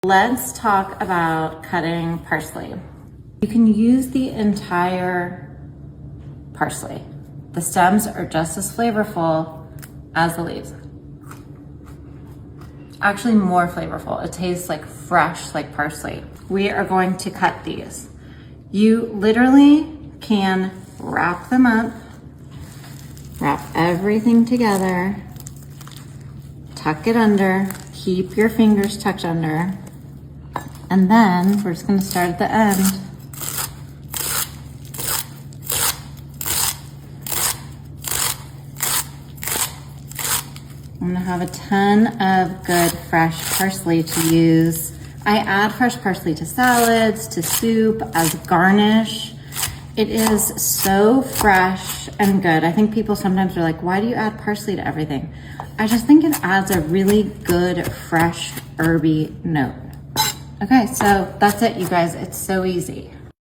Let's talk about cutting parsley. You can use the entire parsley. The stems are just as flavorful as the leaves. Actually more flavorful. It tastes like fresh, like parsley. We are going to cut these. You literally can wrap them up, wrap everything together, tuck it under, keep your fingers tucked under, and then we're just gonna start at the end. I'm gonna have a ton of good fresh parsley to use. I add fresh parsley to salads, to soup, as garnish. It is so fresh and good. I think people sometimes are like, why do you add parsley to everything? I just think it adds a really good, fresh, herby note. Okay, so that's it, you guys. It's so easy.